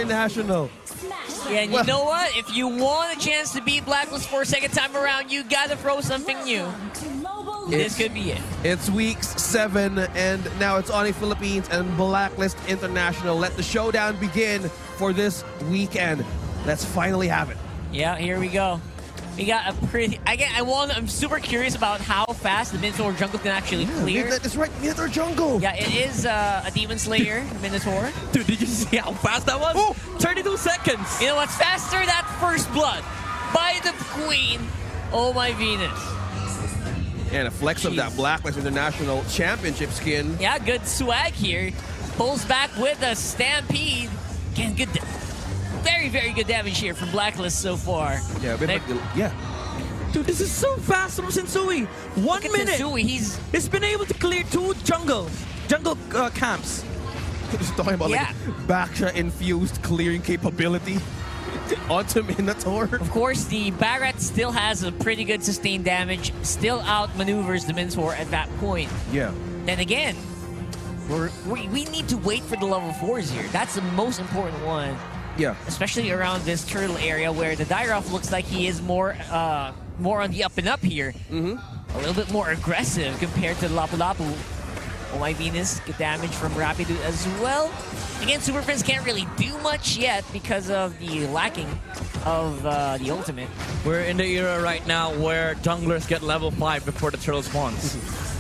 International. Yeah, and you know what? If you want a chance to beat Blacklist for a second time around, you gotta throw something new. This could be it. It's week 7, and now it's ONIC Philippines and Blacklist International. Let the showdown begin for this weekend. Let's finally have it. Yeah, here we go. We got a pretty... I'm super curious about how fast the Minotaur jungle can actually clear. That's right, Minotaur jungle. Yeah, it is a Demon Slayer Minotaur. Dude, did you see how fast that was? Oh. 32 seconds. You know what's faster? That first blood by the Queen. Oh my Venus. And a flex of that Blacklist International Championship skin. Yeah, good swag here. Pulls back with a Stampede. Again, good... Very, very good damage here from Blacklist so far. Yeah, Dude, this is so fast from Sensui. 1 minute. Sensui, he's been able to clear 2 jungle camps. Just talking about like Baksha infused clearing capability onto Minotaur. Of course, the Barret still has a pretty good sustained damage. Still outmaneuvers the Minotaur at that point. Yeah. Then again, we need to wait for the level 4s here. That's the most important one. Yeah. Especially around this turtle area where the Dairoff looks like he is more on the up and up here. A little bit more aggressive compared to Lapu Lapu. Oh my Venus, good damage from Rapidu as well. Again, Super Prince can't really do much yet because of the lacking of the ultimate. We're in the era right now where junglers get level 5 before the turtle spawns.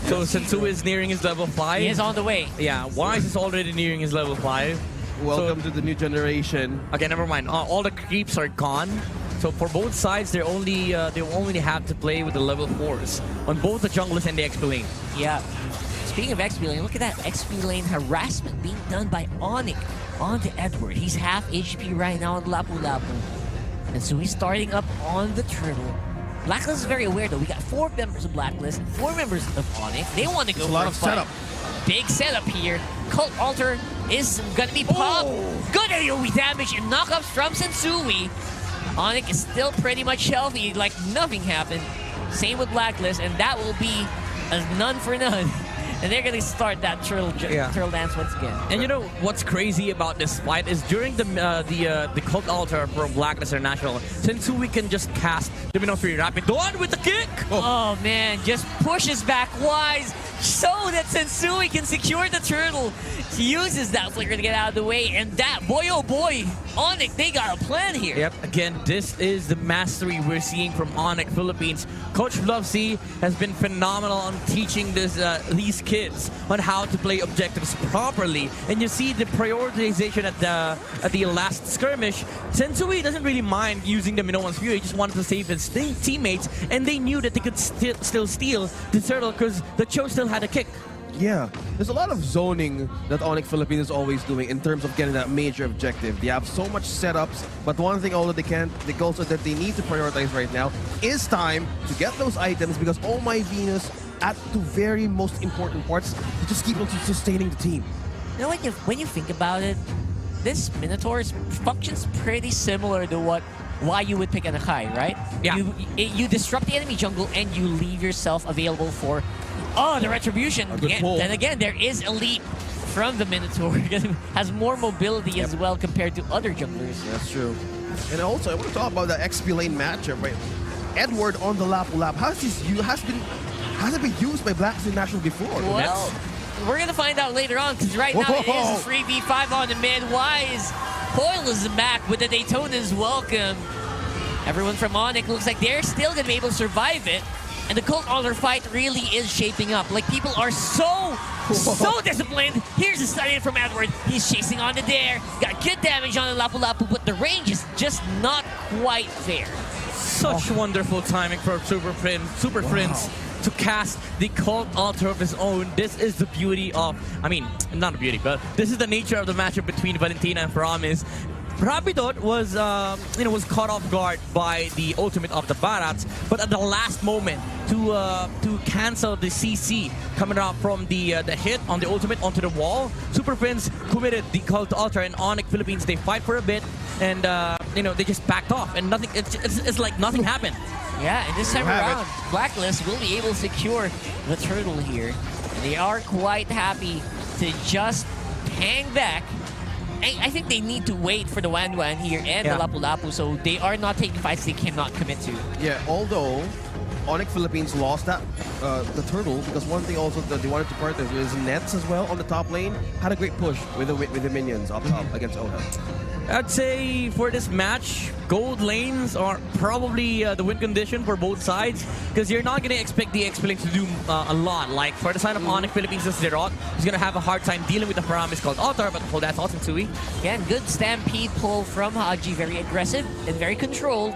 So Sensui is nearing his level 5. He is on the way. Yeah, Wise is already nearing his level 5. Welcome to the new generation. Okay, never mind. All the creeps are gone. So for both sides, they only have to play with the level 4s on both the junglers and the XP lane. Yeah. Speaking of XP lane, look at that XP lane harassment being done by ONIC onto Edward. He's half HP right now on Lapu Lapu. And so he's starting up on the turtle. Blacklist is very aware though. We got 4 members of Blacklist, 4 members of ONIC. They want to go for a lot of setup. Big setup here. Cult Altar is gonna be popped. Good AoE damage and knockups from Sensui. ONIC is still pretty much healthy, like nothing happened. Same with Blacklist, and that will be a none for none. And they're gonna start that turtle dance once again. And you know what's crazy about this fight is during the Cult Altar from Blacklist International, Sensui can just cast the Minotaur Rapid Dawn with the kick. Oh man, just pushes back Wise so that Sensui can secure the turtle. He uses that flicker to get out of the way, and that, boy oh boy, ONIC, they got a plan here. Yep, again, this is the mastery we're seeing from ONIC Philippines. Coach Lovesy has been phenomenal on teaching these kids on how to play objectives properly. And you see the prioritization at the last skirmish. Sensui doesn't really mind using the Minoan's Fury. He just wanted to save his teammates, and they knew that they could still steal the turtle because the Cho still had a kick. Yeah, there's a lot of zoning that ONIC Philippines is always doing in terms of getting that major objective. They have so much setups, but one thing also that they need to prioritize right now is time to get those items because oh my Venus, at the very most important parts, to just keep on sustaining the team. You know, when you think about it, this Minotaur functions pretty similar to why you would pick an Akai, right? Yeah. You disrupt the enemy jungle and you leave yourself available for the retribution. Then again, there is elite from the Minotaur. Has more mobility as well compared to other junglers. That's true. And also, I want to talk about the XP lane matchup, right? Edward on the Lapu Lapu. Has it been used by Blacklist International before? Well, we're going to find out later on because right now it is a 3v5 on the mid. Wise Coil is back with the Daytona's welcome. Everyone from ONIC looks like they're still going to be able to survive it. And the Cult Altar fight really is shaping up. Like, people are so disciplined. Here's a stun in from Edward. He's chasing on the dare. Got good damage on the Lapu Lapu, but the range is just not quite there. Such wonderful timing for Super Prince to cast the Cult Altar of his own. This is the beauty of, I mean, not a beauty, but this is the nature of the matchup between Valentina and Promise. Rapidot was caught off guard by the ultimate of the Barats, but at the last moment to cancel the CC coming out from the hit on the ultimate onto the wall, Super Prince committed the Cult Altar, and ONIC Philippines, they fight for a bit and they just backed off and nothing. It's like nothing happened. Yeah, and this time around, Blacklist will be able to secure the turtle here. They are quite happy to just hang back I think they need to wait for the Wan Wan here and the Lapu Lapu, so they are not taking fights they cannot commit to. Yeah, although ONIC Philippines lost that the turtle, because one thing also that they wanted to partner is Nets as well on the top lane. Had a great push with the minions up top against OHA. I'd say for this match, gold lanes are probably the win condition for both sides, because you're not going to expect the X-Blink to do a lot. Like for the side of ONIC Philippines, this Zerot is going to have a hard time dealing with the parameters called Altar, but hold that's also Sensui. Again, good stampede pull from Haji, very aggressive and very controlled.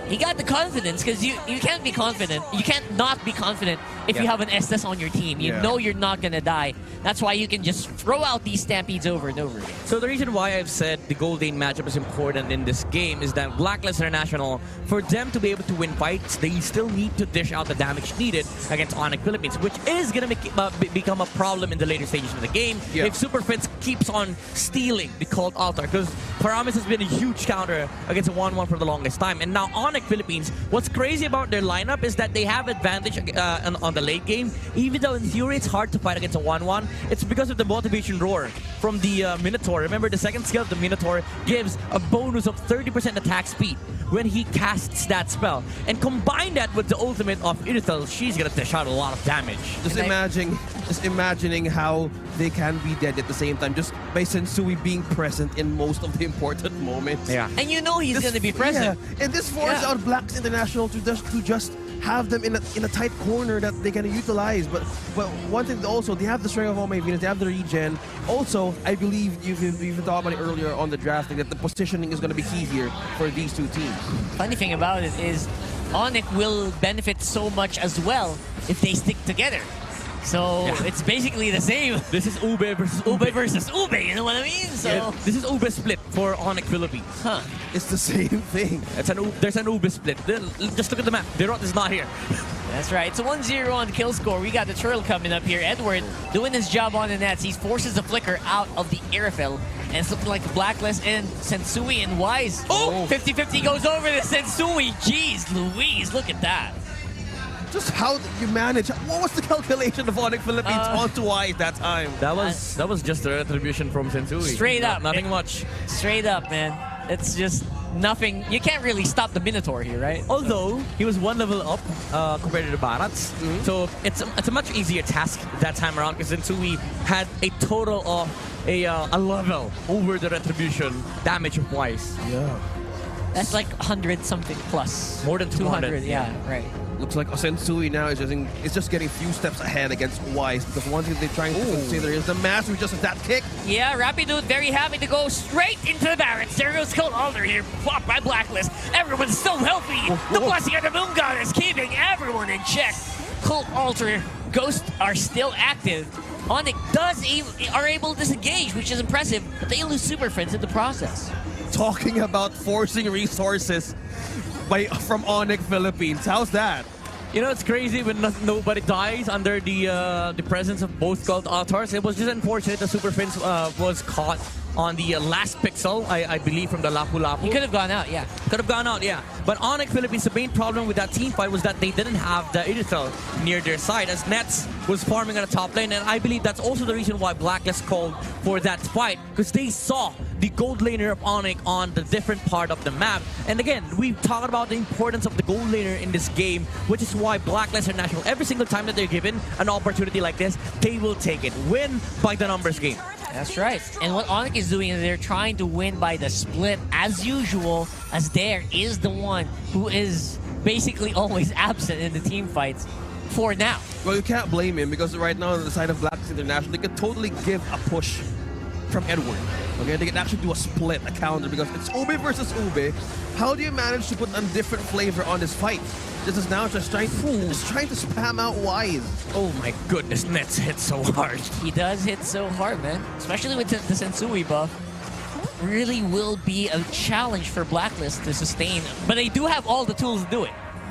He got the confidence, because you can't be confident. You can't not be confident if you have an S10 on your team. You know you're not going to die. That's why you can just throw out these stampedes over and over again. So the reason why I've said the gold lane matchup is important in this game is that BLACKLIST International, for them to be able to win fights, they still need to dish out the damage needed against ONIC Philippines, which is going to become a problem in the later stages of the game if Super Prince keeps on stealing the Cult Altar, because Paramis has been a huge counter against a 1-1 for the longest time. And now ONIC Philippines, what's crazy about their lineup is that they have advantage on the late game, even though in theory it's hard to fight against a 1-1. It's because of the motivation roar from the Minotaur. Remember, the second skill of the Minotaur gives a bonus of 30% attack speed when he casts that spell. And combine that with the ultimate of Irithel, she's gonna dish out a lot of damage. Just imagining how they can be dead at the same time, just by Sensui being present in most of the important moments. Yeah. And you know he's going to be present. Yeah. And this forces out Blacks International to just have them in a tight corner that they can utilize. But one thing also, they have the strength of all my Venus, they have the regen. Also, I believe you've talked about it earlier on the drafting, that the positioning is going to be key here for these two teams. Funny thing about it is ONIC will benefit so much as well if they stick together. So it's basically the same. This is Ube versus Ube, you know what I mean? So this is Ube split for ONIC Philippines. Huh. It's the same thing. There's an Ube split. Just look at the map. Derot is not here. That's right. It's a 1-0 on the kill score. We got the turtle coming up here. Edward doing his job on the nets. He forces the flicker out of the Irithel. And it's looking like BLACKLIST and Sensui and Wise. Oh! 50-50 goes over to Sensui. Jeez Louise, look at that. Just how you manage. What was the calculation of ONIC Philippines onto Wise that time? That was just a retribution from Sensui. Straight up. Nothing much. Straight up, man. It's just nothing. You can't really stop the Minotaur here, right? Although he was one level up compared to the Barats, so it's a much easier task that time around, because Sensui had a total of a level over the retribution damage of Wise. Yeah. That's like 100 something plus. More than 200. Yeah, right. Looks like Sensui now is just getting a few steps ahead against Wise, because one thing they're trying to consider is the mastery just of that kick. Yeah, Rapidude very happy to go straight into the Barrett. There goes Cult Altar here, blocked by BLACKLIST. Everyone's so healthy. The blessing of the Moon God is keeping everyone in check. Cult Altar, Ghost are still active. ONIC are able to disengage, which is impressive, but they lose Super Friends in the process. Talking about forcing resources from ONIC Philippines. How's that? You know, it's crazy when nobody dies under the presence of both Cult Altars. It was just unfortunate that Super Prince was caught on the last pixel, I believe, from the Lapu Lapu. He could have gone out, yeah. Could have gone out, yeah. But ONIC Philippines, the main problem with that team fight was that they didn't have the Irithel near their side, as Nets was farming on the top lane. And I believe that's also the reason why BLACKLIST called for that fight, because they saw the gold laner of ONIC on the different part of the map. And again, we've talked about the importance of the gold laner in this game, which is why BLACKLIST International, every single time that they're given an opportunity like this, they will take it. Win by the numbers game. That's right. And what ONIC is doing is they're trying to win by the split as usual, as there is the one who is basically always absent in the team fights for now. Well, you can't blame him, because right now on the side of BLACKLIST International, they could totally give a push from Edward. Okay, they can actually do a split, a counter, because it's Ube versus Ube. How do you manage to put a different flavor on this fight? This is now just trying to spam out Wise. Oh my goodness, Nets hit so hard. He does hit so hard, man. Especially with the Sensui buff. Really will be a challenge for BLACKLIST to sustain. But they do have all the tools to do it.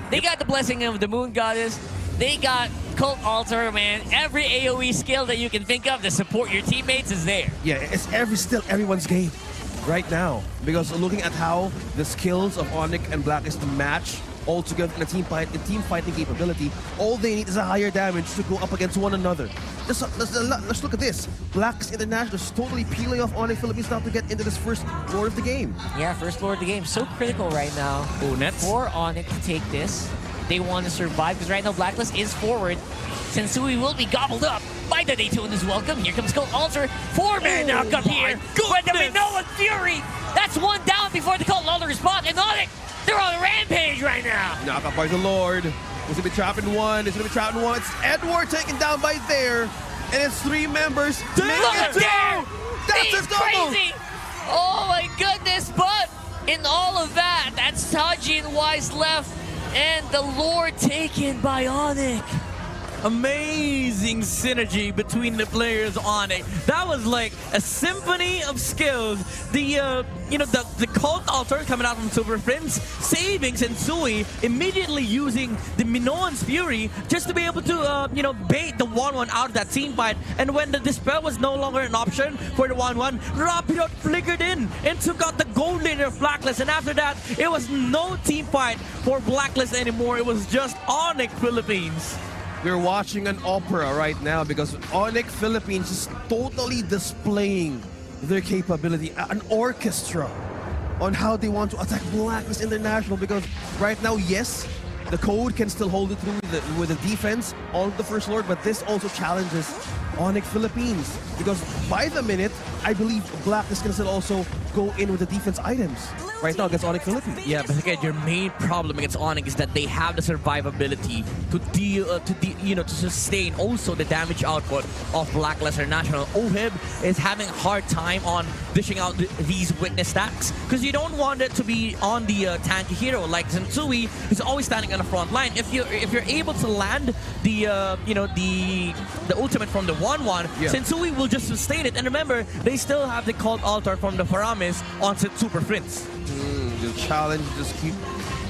They got the blessing of the Moon Goddess. They got Cult Altar, man. Every AoE skill that you can think of to support your teammates is there. Yeah, it's still everyone's game right now. Because looking at how the skills of ONIC and BLACKLIST match, all together in a team fighting capability. All they need is a higher damage to go up against one another. Let's look at this. BLACKLIST International is totally peeling off ONIC Philippines now to get into this first lord of the game. Yeah, first lord of the game. So critical right now for ONIC to take this. They want to survive because right now BLACKLIST is forward. Sensui will be gobbled up by the Daytona's welcome. Here comes Cult Altar. 4-man knockup here. But the Minoan Fury. That's one down before the Cult Altar response. And ONIC, they're on a rampage right now. Knockup by the Lord. He's going to be trapped in one. It's Edward taken down by there. And it's 3 members. Look at there. That's a double. Crazy. Oh my goodness. But in all of that, that's Taji and Wise left. And the Lord taken by ONIC. Amazing synergy between the players on it. That was like a symphony of skills. The Cult Altar coming out from Super Prince, saving Sensui, immediately using the Minoan's Fury just to be able to bait the 1-1 out of that team fight. And when the Dispel was no longer an option for the 1-1, Rapidot flickered in and took out the gold laner of BLACKLIST. And after that, it was no team fight for BLACKLIST anymore. It was just ONIC Philippines. We're watching an opera right now because ONIC Philippines is totally displaying their capability, an orchestra on how they want to attack BLACKLIST International. Because right now, yes, the code can still hold it through with the defense on the First Lord, but this also challenges ONIC Philippines because by the minute, I believe BLACKLIST can still also go in with the defense items right now against ONIC Philippines. Yeah, but again, your main problem against ONIC is that they have the survivability to sustain also the damage output of BLACKLIST International. OHIB is having a hard time on dishing out these witness stacks because you don't want it to be on the tanky hero like Sensui, who's always standing on the front line. If you're able to land the ultimate from the 1-1, Sensui will just sustain it. And remember, they still have the Cult Altar from the Faramis on Super Prince. The challenge just keep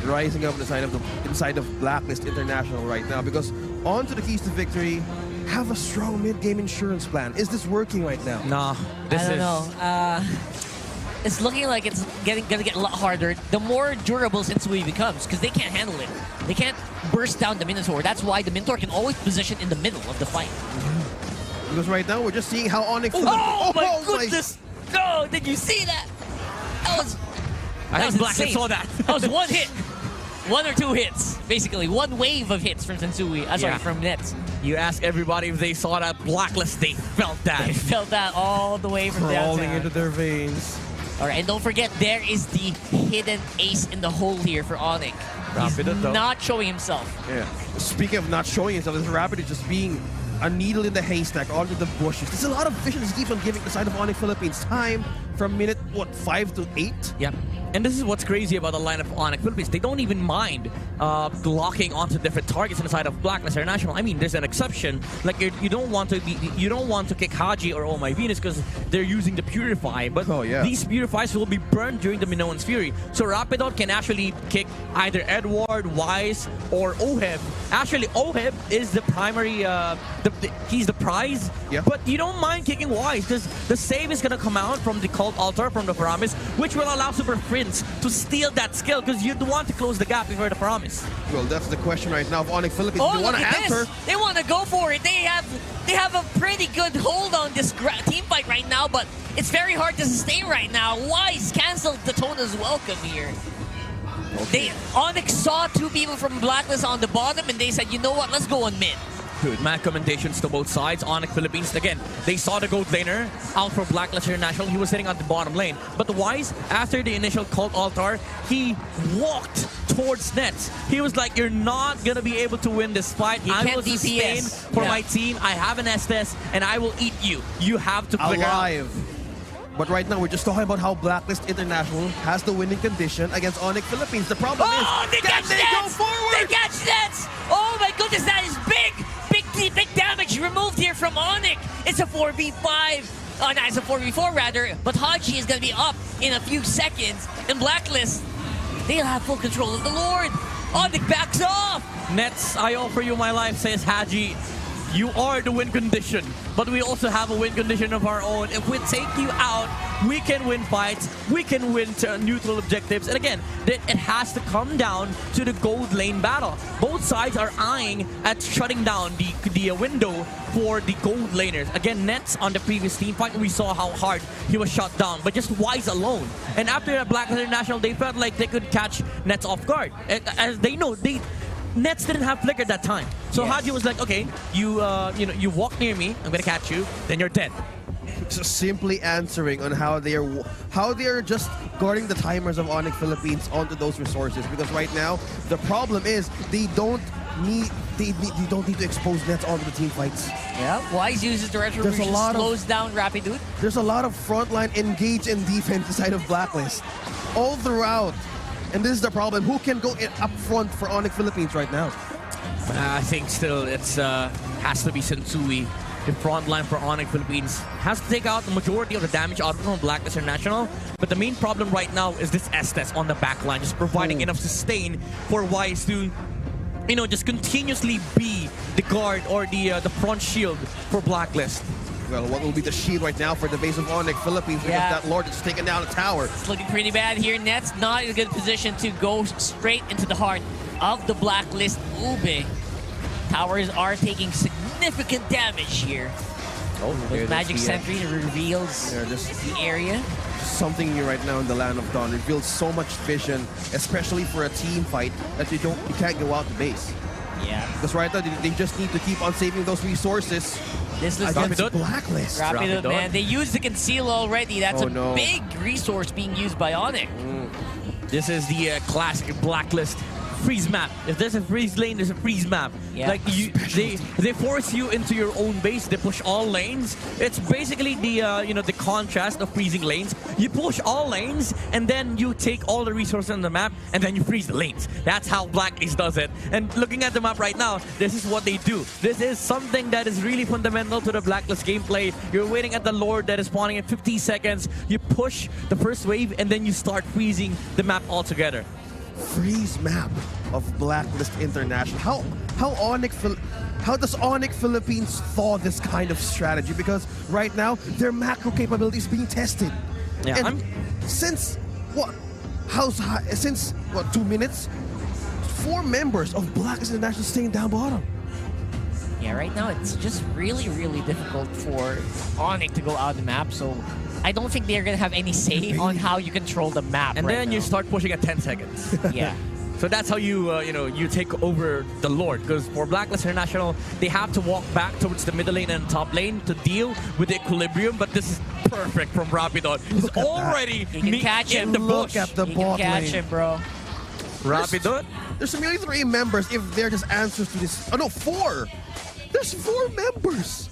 rising up inside of BLACKLIST International right now because on to the keys to victory. Have a strong mid-game insurance plan. Is this working right now? Nah, I don't know. It's looking like it's gonna get a lot harder the more durable Sensui becomes because they can't handle it. They can't burst down the Minotaur. That's why the Minotaur can always position in the middle of the fight. Because right now we're just seeing how ONIC... Oh my goodness! Oh, did you see that? That was BLACKLIST saw that. That was one hit. 1 or 2 hits. Basically, one wave of hits from Sensui. Sorry, from Nets. You ask everybody if they saw that BLACKLIST, they felt that. They felt that all the way from crawling downtown. into their veins. All right, and don't forget, there is the hidden ace in the hole here for ONIC. He's not showing himself. Yeah. Speaking of not showing himself, this Rapid is just being a needle in the haystack under the bushes. There's a lot of vision that keeps on giving the side of ONIC Philippines time from minute, 5 to 8? Yeah. And this is what's crazy about the line of ONIC Philippines. They don't even mind locking onto different targets inside of BLACKLIST International. I mean, there's an exception. Like you don't want to kick Haji or Oh My Venus because they're using the Purify. But these Purifies will be burned during the Minoan's Fury. So Rapidot can actually kick either Edward, Wise, or OHIB. Actually, OHIB is the primary. He's the prize. Yeah. But you don't mind kicking Wise because the save is gonna come out from the Cult Altar from the Paramis, which will allow Super Prince to steal that skill because you'd want to close the gap before the Paramis. Well, that's the question right now of ONIC Philippines. Oh, they want to answer. They want to go for it. They have a pretty good hold on this team fight right now, but it's very hard to sustain right now. Wise canceled Daytona's welcome here. Okay. ONIC saw 2 people from BLACKLIST on the bottom, and they said, you know what, let's go on mid. Good. Mad commendations to both sides. ONIC Philippines, again, they saw the gold laner out for BLACKLIST International. He was sitting at the bottom lane. But Wise, after the initial Cult Altar, he walked towards Nets. He was like, you're not going to be able to win this fight. I will sustain for my team. I have an S10, and I will eat you. You have to figure out. But right now, we're just talking about how BLACKLIST International has the winning condition against ONIC Philippines. The problem is, can they go forward? They catch Nets! Oh my goodness, that is big! Big damage removed here from ONIC. It's a 4v5. No, it's a 4v4 rather. But Haji is going to be up in a few seconds. And BLACKLIST, they'll have full control of the Lord. ONIC backs off. Nets, I offer you my life, says Haji. you are the win condition, but we also have a win condition of our own. If we take you out, we can win fights, we can win neutral objectives, and again, it has to come down to the gold lane battle. Both sides are eyeing at shutting down the window for the gold laners. Again, Nets on the previous team fight, we saw how hard he was shut down, but just Wise alone. And after the BLACKLIST International, they felt like they could catch Nets off guard. As they know, Nets didn't have flicker that time. So Yes. Haji was like, okay, you walk near me, I'm gonna catch you, then you're dead. Just simply answering on how they're just guarding the timers of ONIC Philippines onto those resources, because right now the problem is they don't need to expose Nets onto the team fights. Yeah, Wise uses the retribution, slows down Rapidude. There's a lot of frontline engage in defense inside of BLACKLIST all throughout, and this is the problem. Who can go up front for ONIC Philippines right now? I think still it's has to be Sensui. The front line for ONIC Philippines has to take out the majority of the damage out from BLACKLIST International. But the main problem right now is this S10 on the back line, just providing enough sustain for Wise to, just continuously be the guard or the front shield for BLACKLIST. Well, what will be the shield right now for the base of ONIC Philippines? Because that Lord is taking down a tower. It's looking pretty bad here. Nets not in a good position to go straight into the heart of the BLACKLIST Ube. Towers are taking significant damage here. With Magic Sentry reveals the area. Something new right now in the Land of Dawn reveals so much vision, especially for a team fight, that you can't go out to base. Yeah. Because right now they just need to keep on saving those resources. This is against BLACKLIST. Rapidude, man. They used the conceal already. That's a big resource being used by ONIC. This is the classic BLACKLIST freeze map. If there's a freeze lane, there's a freeze map. Yeah. Like they force you into your own base. They push all lanes. It's basically the the contrast of freezing lanes. You push all lanes and then you take all the resources on the map and then you freeze the lanes. That's how BLACKLIST does it. And looking at the map right now, this is what they do. This is something that is really fundamental to the BLACKLIST gameplay. You're waiting at the Lord that is spawning in 50 seconds. You push the first wave and then you start freezing the map altogether. Freeze map of BLACKLIST International. How does ONIC Philippines thaw this kind of strategy? Because right now their macro capability is being tested. Yeah, and since 2 minutes, 4 members of BLACKLIST International staying down bottom. Yeah, right now it's just really, really difficult for ONIC to go out the map. So I don't think they're going to have any say on how you control the map. And right then now. you start pushing at 10 seconds. Yeah. So that's how you take over the Lord. Because for BLACKLIST International, they have to walk back towards the middle lane and top lane to deal with the equilibrium. But this is perfect from Rapidon. He's already can catch him. in the bush. Look at the bot Catch lane. him, bro. Rapidon. There's merely 3 members if they're just answers to this. Oh no, 4! There's 4 members!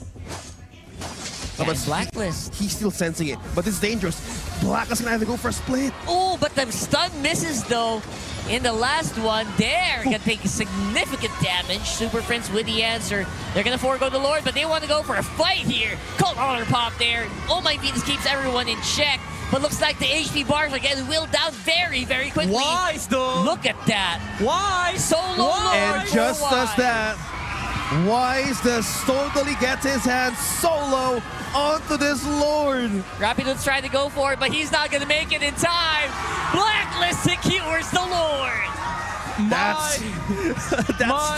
Yeah, but BLACKLIST. He's still sensing it, but it's dangerous. BLACKLIST can either go for a split. Oh, but the stun misses though. In the last one, they're gonna take significant damage. Super Prince with the answer. They're gonna forego the Lord, but they want to go for a fight here. Cold Honor Pop there. Oh my Venus keeps everyone in check. But looks like the HP bars are getting willed down very, very quickly. Wise though. Look at that. Wise. Solo Lord. And just for as Wise. that, Wise does totally get his hands solo onto this Lord. Rapidude's trying to go for it, but he's not gonna make it in time. BLACKLIST secures the Lord. That's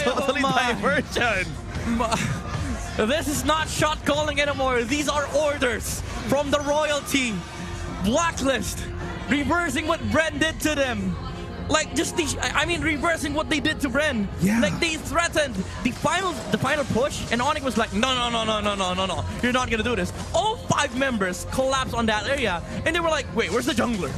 totally diversion. This is not shot calling anymore. These are orders from the royalty. BLACKLIST reversing what Bren did to them. Like reversing what they did to Bren. Yeah. Like they threatened the final push, and ONIC was like, no, you're not gonna do this. All 5 members collapsed on that area, and they were like, wait, where's the jungler?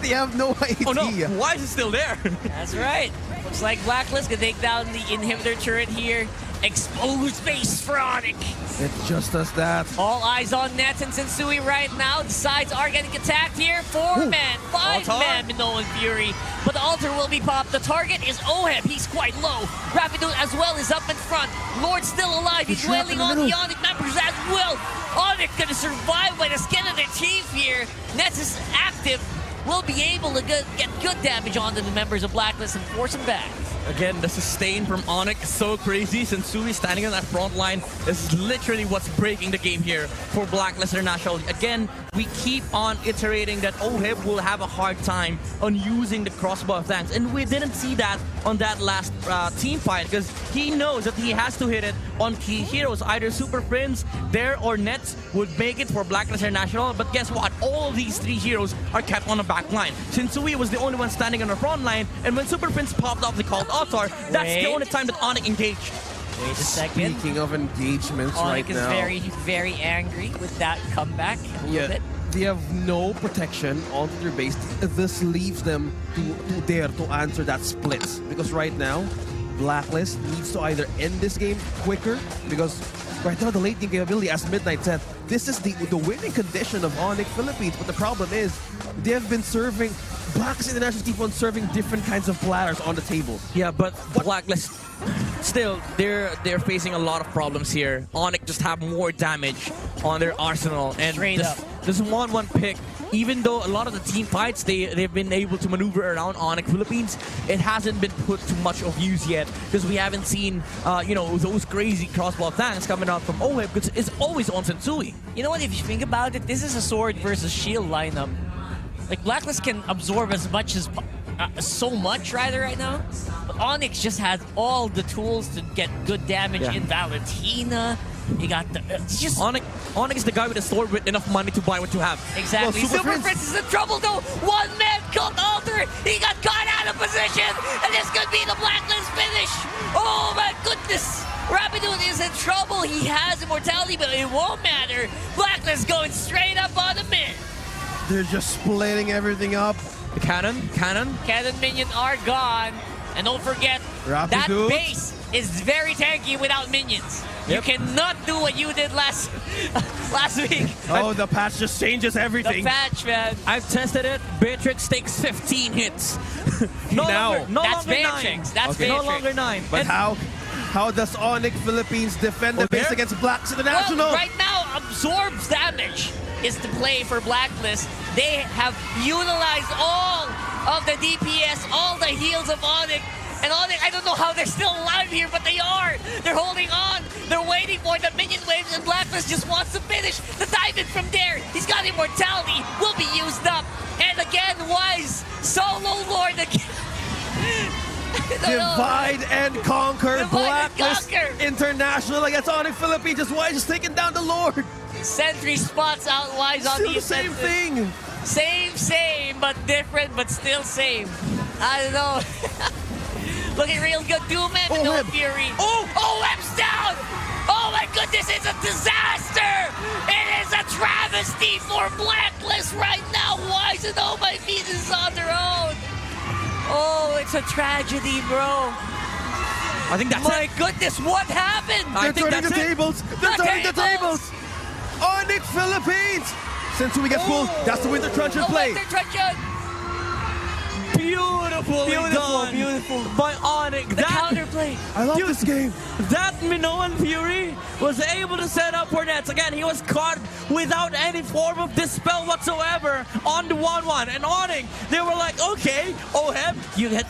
They have no idea. Oh no, Wise is still there. That's right. Looks like BLACKLIST can take down the inhibitor turret here. Exposed base for ONIC. It just does that. All eyes on Nets and Sensui right now. The sides are getting attacked here. 4 men, 5 men, Minoan Fury. But the altar will be popped. The target is Oheb. He's quite low. Rapidude as well is up in front. Lord still alive. He's dwelling on the ONIC members as well. ONIC gonna survive by the skin of their teeth here. Nets is active. will be able to get good damage onto the members of Blacklist and force them back. Again, the sustain from ONIC is so crazy. Sensui standing on that front line is literally what's breaking the game here for Blacklist International. Again, we keep on iterating that OHIB will have a hard time on using the crossbow of tanks. And we didn't see that on that last team fight because he knows that he has to hit it on key heroes. Either Super Prince, Dare, or Nets would make it for Blacklist International. But guess what? All of these 3 heroes are kept on the back line. Sensui was the only one standing on the front line. And when Super Prince popped off the called Altar, that's the only time that ONIC engaged. Wait a second. Speaking of engagements right now. ONIC is very angry with that comeback a little bit. They have no protection onto their base. This leaves them to dare to answer that split. Because right now, Blacklist needs to either end this game quicker, because right now the late game capability, as Midnight said, this is the winning condition of ONIC Philippines. But the problem is, they have been serving, Blacklist International keep on serving different kinds of platters on the table. Yeah, but Blacklist, still, they're facing a lot of problems here. ONIC just have more damage on their arsenal. And this 1-1 pick, even though a lot of the team fights, they've been able to maneuver around ONIC Philippines, it hasn't been put to much of use yet because we haven't seen, you know, those crazy crossbow tanks coming out from OHIB because it's always on Sensui. You know what, if you think about it, this is a sword versus shield lineup. Like, Blacklist can absorb as much as so much right now, but ONIC just has all the tools to get good damage in Valentina. You got the just ONIC is the guy with the sword with enough money to buy what you have. Exactly. Well, Super Prince is in trouble though. One man called Alter. He got caught out of position, and this could be the Blacklist finish. Oh my goodness. Rapidoon is in trouble. He has immortality, but it won't matter. Blacklist going straight up on the mid. They're just splitting everything up. The cannon Minion are gone. And don't forget, that base is very tanky without minions. You cannot do what you did last week. Oh, the patch just changes everything. The patch, man. I've tested it. Beatrix takes 15 hits. no Now. longer Beatrix. 9. That's No Beatrix. longer 9. But how does ONIC Philippines defend the base against Blacks International? Well, right now, absorbs damage is to play for Blacklist. They have utilized all of the DPS, all the heals of ONIC. And ONIC, I don't know how they're still alive here, but they are. They're holding on. They're waiting for the minion waves, and Blacklist just wants to finish the diamond from there. He's got immortality, will be used up. And again, Wise, solo lord again. Divide and conquer. Blacklist International against ONIC Philippines. Just Wise just taking down the Lord. Sentry spots out Wise on Still the defense. same thing. Same, but different, but still same. I don't know. Looking real good. Doomman and no Fury. OM's down! Oh my goodness, it's a disaster! It is a travesty for Blacklist right now. Wise and Oh My Feet is on their own. Oh, it's a tragedy, bro. I think that's My goodness, what happened? They're turning the tables. They're turning the tables. ONIC Philippines. Since we get full, that's the Winter Truncheon play. Winter Truncheon. Beautiful by ONIC. The counterplay. I love this game. That Minoan Fury was able to set up for Nets. Again, he was caught without any form of dispel whatsoever on the 1-1. And ONIC, they were like, okay, OHIB,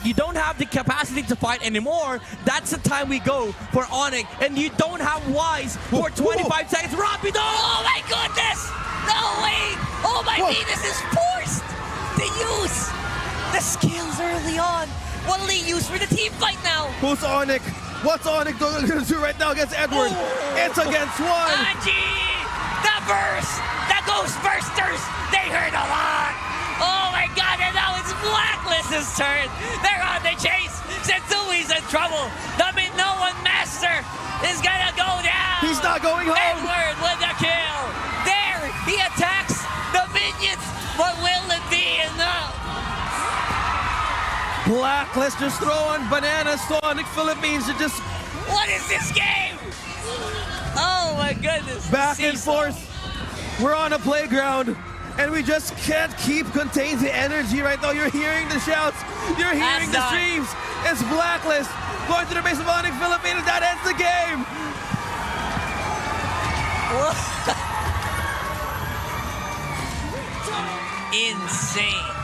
you don't have the capacity to fight anymore. That's the time we go for ONIC. And you don't have Wise for 25 seconds. Rapido! Oh my goodness! No way! Oh my Venus is forced to use the skills early on. What will they use for the team fight now? Who's ONIC? What's ONIC going to do right now against Edward? It's against one. Anji! The burst! The Ghost Bursters! They hurt a lot! Oh my god, and now it's Blacklist's turn! They're on the chase! Sensui's in trouble! The Minoan Master is gonna go down! He's not going home! Edward with the kill! There! He attacks the minions! But will it be enough? Blacklist just throwing bananas to ONIC Philippines to just... What is this game? Oh my goodness. Back and forth. We're on a playground. And we just can't contain the energy right now. You're hearing the shouts. You're hearing the streams. It's Blacklist going to the base of ONIC Philippines. That ends the game. Insane.